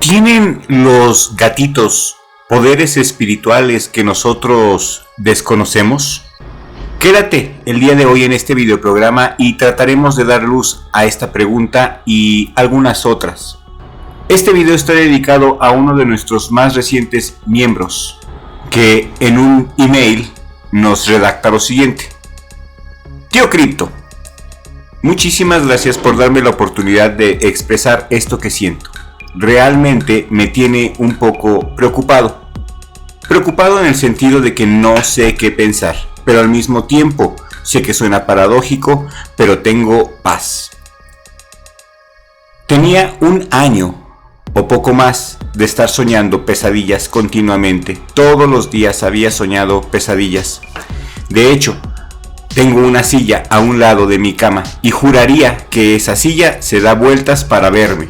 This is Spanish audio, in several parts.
¿Tienen los gatitos poderes espirituales que nosotros desconocemos? Quédate el día de hoy en este videoprograma y trataremos de dar luz a esta pregunta y algunas otras. Este video está dedicado a uno de nuestros más recientes miembros, que en un email nos redacta lo siguiente: Tío Cripto, muchísimas gracias por darme la oportunidad de expresar esto que siento. Realmente me tiene un poco preocupado. Preocupado en el sentido de que no sé qué pensar, pero al mismo tiempo sé que suena paradójico, pero tengo paz. Tenía un año o poco más de estar soñando pesadillas continuamente. Todos los días había soñado pesadillas. De hecho, tengo una silla a un lado de mi cama y juraría que esa silla se da vueltas para verme.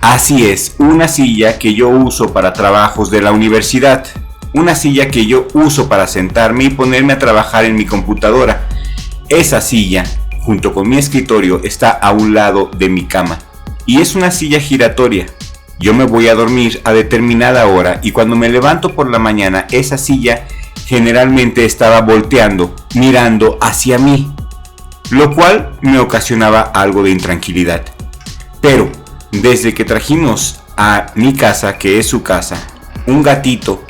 Así es, una silla que yo uso para trabajos de la universidad, una silla que yo uso para sentarme y ponerme a trabajar en mi computadora. Esa silla, junto con mi escritorio, está a un lado de mi cama y es una silla giratoria. Yo me voy a dormir a determinada hora y cuando me levanto por la mañana, esa silla generalmente estaba volteando, mirando hacia mí, lo cual me ocasionaba algo de intranquilidad. Pero desde que trajimos a mi casa, que es su casa, un gatito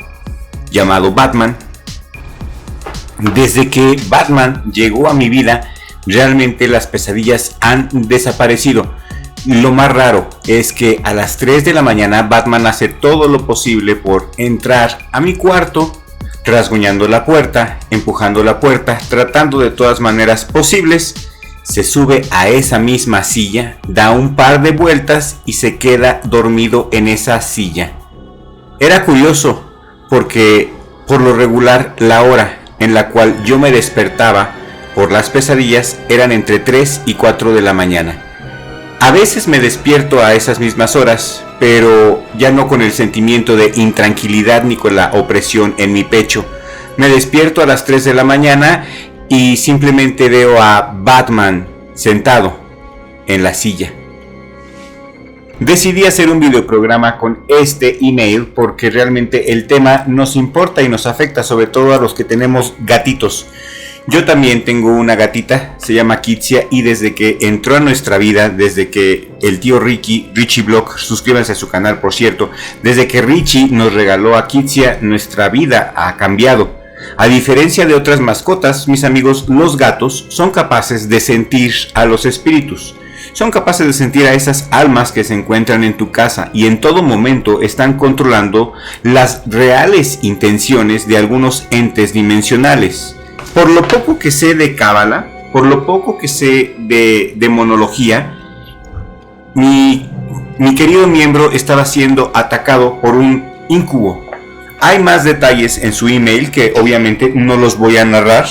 llamado Batman, desde que Batman llegó a mi vida, realmente las pesadillas han desaparecido. Lo más raro es que a las 3 de la mañana Batman hace todo lo posible por entrar a mi cuarto, rasguñando la puerta, empujando la puerta, tratando de todas maneras posibles. Se sube a esa misma silla, da un par de vueltas y se queda dormido en esa silla. Era curioso porque por lo regular la hora en la cual yo me despertaba por las pesadillas eran entre 3 y 4 de la mañana. A veces me despierto a esas mismas horas, pero ya no con el sentimiento de intranquilidad ni con la opresión en mi pecho. Me despierto a las 3 de la mañana y simplemente veo a Batman sentado en la silla. Decidí hacer un videoprograma con este email porque realmente el tema nos importa y nos afecta, sobre todo a los que tenemos gatitos. Yo también tengo una gatita, se llama Kitsia, y desde que entró a nuestra vida, desde que el tío Richie Block, suscríbanse a su canal por cierto, desde que Richie nos regaló a Kitsia, nuestra vida ha cambiado. A diferencia de otras mascotas, mis amigos, los gatos son capaces de sentir a los espíritus. Son capaces de sentir a esas almas que se encuentran en tu casa y en todo momento están controlando las reales intenciones de algunos entes dimensionales. Por lo poco que sé de cábala, por lo poco que sé de demonología, mi querido miembro estaba siendo atacado por un incubo. Hay más detalles en su email que obviamente no los voy a narrar,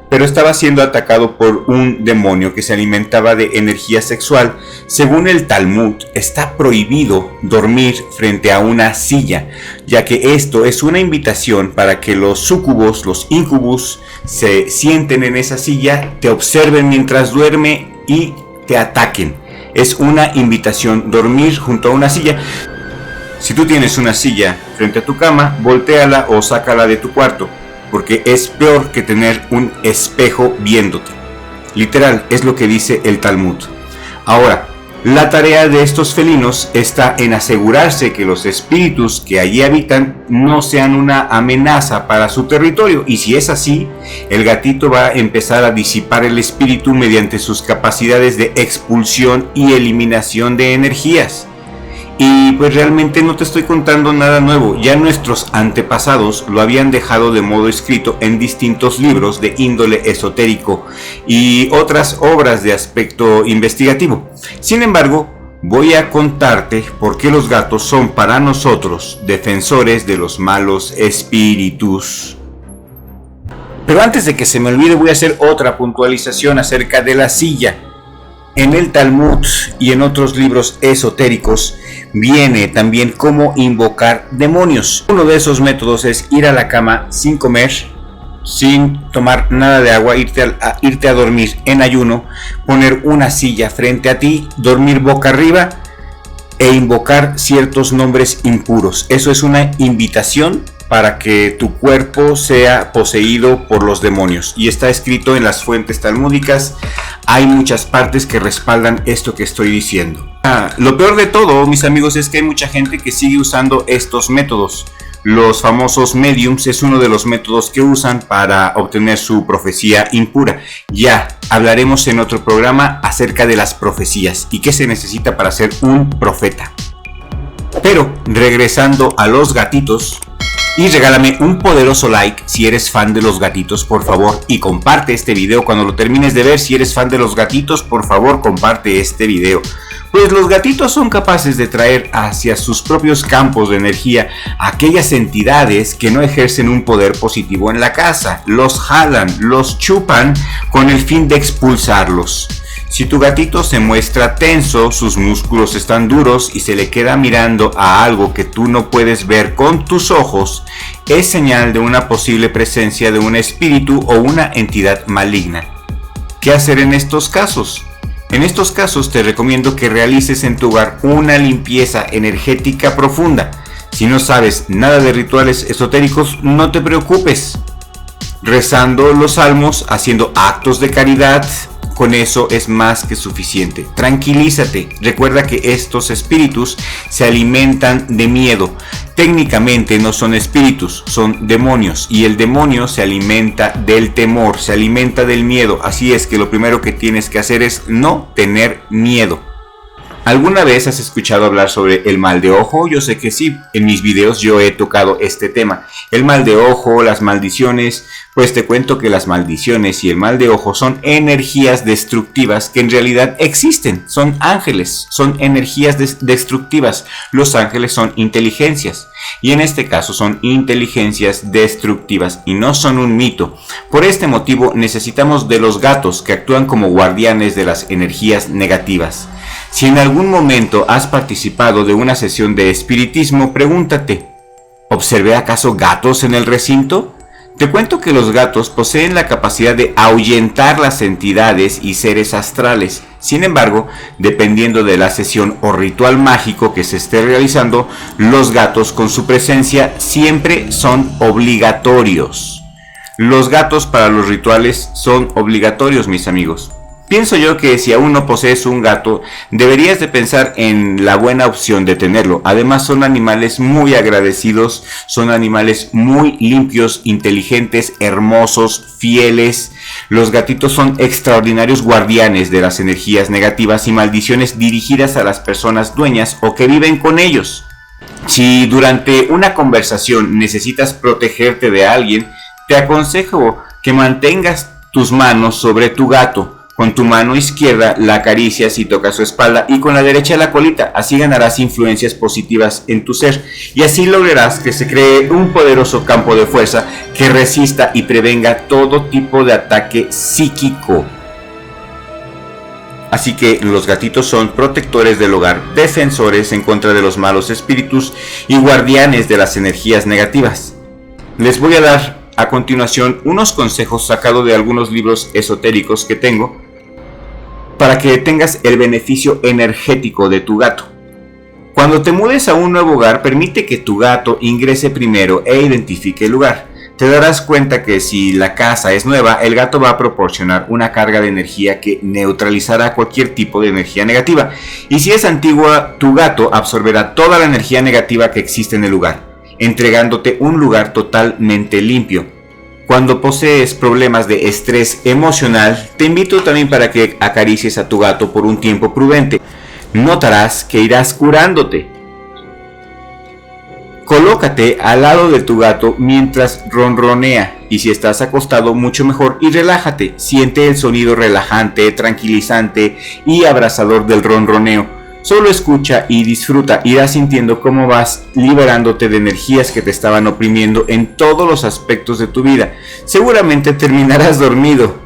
pero estaba siendo atacado por un demonio que se alimentaba de energía sexual. Según el Talmud, está prohibido dormir frente a una silla, ya que esto es una invitación para que los súcubos, los incubus, se sienten en esa silla, te observen mientras duerme y te ataquen. Es una invitación dormir junto a una silla. Si tú tienes una silla frente a tu cama, voltéala o sácala de tu cuarto, porque es peor que tener un espejo viéndote. Literal, es lo que dice el Talmud. Ahora, la tarea de estos felinos está en asegurarse que los espíritus que allí habitan no sean una amenaza para su territorio, y si es así, el gatito va a empezar a disipar el espíritu mediante sus capacidades de expulsión y eliminación de energías. Y pues realmente no te estoy contando nada nuevo, ya nuestros antepasados lo habían dejado de modo escrito en distintos libros de índole esotérico y otras obras de aspecto investigativo. Sin embargo, voy a contarte por qué los gatos son para nosotros defensores de los malos espíritus. Pero antes de que se me olvide, voy a hacer otra puntualización acerca de la silla. En el Talmud y en otros libros esotéricos viene también cómo invocar demonios. Uno de esos métodos es ir a la cama sin comer, sin tomar nada de agua, irte a dormir en ayuno, poner una silla frente a ti, dormir boca arriba e invocar ciertos nombres impuros. Eso es una invitación para que tu cuerpo sea poseído por los demonios, y está escrito en las fuentes talmúdicas. Hay muchas partes que respaldan esto que estoy diciendo. Lo peor de todo, mis amigos, es que hay mucha gente que sigue usando estos métodos. Los famosos mediums es uno de los métodos que usan para obtener su profecía impura. Ya hablaremos en otro programa acerca de las profecías y qué se necesita para ser un profeta. Pero regresando a los gatitos, y regálame un poderoso like si eres fan de los gatitos, por favor, y comparte este video cuando lo termines de ver. Si eres fan de los gatitos, por favor, comparte este video. Pues los gatitos son capaces de traer hacia sus propios campos de energía a aquellas entidades que no ejercen un poder positivo en la casa. Los jalan, los chupan con el fin de expulsarlos. Si tu gatito se muestra tenso, sus músculos están duros y se le queda mirando a algo que tú no puedes ver con tus ojos, es señal de una posible presencia de un espíritu o una entidad maligna. ¿Qué hacer en estos casos? En estos casos te recomiendo que realices en tu hogar una limpieza energética profunda. Si no sabes nada de rituales esotéricos, no te preocupes. Rezando los salmos, haciendo actos de caridad, con eso es más que suficiente. Tranquilízate. Recuerda que estos espíritus se alimentan de miedo. Técnicamente no son espíritus, son demonios. Y el demonio se alimenta del temor, se alimenta del miedo. Así es que lo primero que tienes que hacer es no tener miedo. ¿Alguna vez has escuchado hablar sobre el mal de ojo? Yo sé que sí, en mis videos yo he tocado este tema. El mal de ojo, las maldiciones, pues te cuento que las maldiciones y el mal de ojo son energías destructivas que en realidad existen. Son ángeles, son energías destructivas. Los ángeles son inteligencias. Y en este caso son inteligencias destructivas y no son un mito. Por este motivo necesitamos de los gatos que actúan como guardianes de las energías negativas. Si en algún momento has participado de una sesión de espiritismo, pregúntate, ¿observé acaso gatos en el recinto? Te cuento que los gatos poseen la capacidad de ahuyentar las entidades y seres astrales. Sin embargo, dependiendo de la sesión o ritual mágico que se esté realizando, los gatos con su presencia siempre son obligatorios. Los gatos para los rituales son obligatorios, mis amigos. Pienso yo que si aún no posees un gato, deberías de pensar en la buena opción de tenerlo. Además son animales muy agradecidos, son animales muy limpios, inteligentes, hermosos, fieles. Los gatitos son extraordinarios guardianes de las energías negativas y maldiciones dirigidas a las personas dueñas o que viven con ellos. Si durante una conversación necesitas protegerte de alguien, te aconsejo que mantengas tus manos sobre tu gato. Con tu mano izquierda la acaricias y tocas su espalda y con la derecha la colita. Así ganarás influencias positivas en tu ser y así lograrás que se cree un poderoso campo de fuerza que resista y prevenga todo tipo de ataque psíquico. Así que los gatitos son protectores del hogar, defensores en contra de los malos espíritus y guardianes de las energías negativas. Les voy a dar a continuación unos consejos sacados de algunos libros esotéricos que tengo para que tengas el beneficio energético de tu gato. Cuando te mudes a un nuevo hogar, permite que tu gato ingrese primero e identifique el lugar. Te darás cuenta que si la casa es nueva, el gato va a proporcionar una carga de energía que neutralizará cualquier tipo de energía negativa. Y si es antigua, tu gato absorberá toda la energía negativa que existe en el lugar, entregándote un lugar totalmente limpio. Cuando posees problemas de estrés emocional, te invito también para que acaricies a tu gato por un tiempo prudente. Notarás que irás curándote. Colócate al lado de tu gato mientras ronronea y si estás acostado mucho mejor y relájate. Siente el sonido relajante, tranquilizante y abrazador del ronroneo. Solo escucha y disfruta, irás sintiendo cómo vas liberándote de energías que te estaban oprimiendo en todos los aspectos de tu vida. Seguramente terminarás dormido.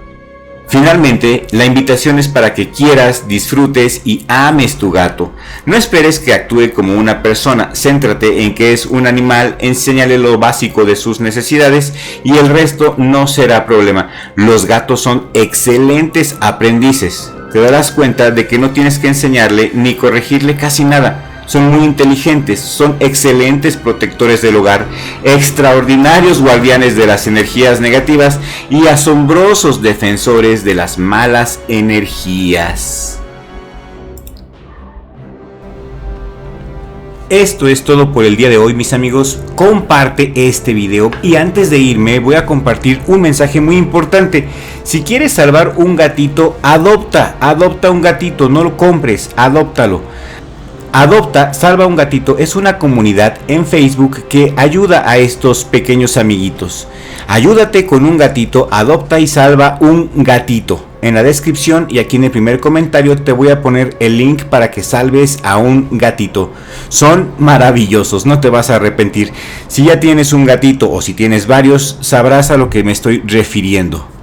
Finalmente, la invitación es para que quieras, disfrutes y ames tu gato. No esperes que actúe como una persona, céntrate en que es un animal, enséñale lo básico de sus necesidades y el resto no será problema. Los gatos son excelentes aprendices. Te darás cuenta de que no tienes que enseñarle ni corregirle casi nada. son muy inteligentes, son excelentes protectores del hogar, extraordinarios guardianes de las energías negativas y asombrosos defensores de las malas energías. Esto es todo por el día de hoy, mis amigos. Comparte este video y antes de irme voy a compartir un mensaje muy importante. Si quieres salvar un gatito, adopta un gatito, no lo compres, adóptalo. Adopta, salva un gatito es una comunidad en Facebook que ayuda a estos pequeños amiguitos. Ayúdate con un gatito, adopta y salva un gatito. En la descripción y aquí en el primer comentario te voy a poner el link para que salves a un gatito. Son maravillosos, no te vas a arrepentir. Si ya tienes un gatito o si tienes varios, sabrás a lo que me estoy refiriendo.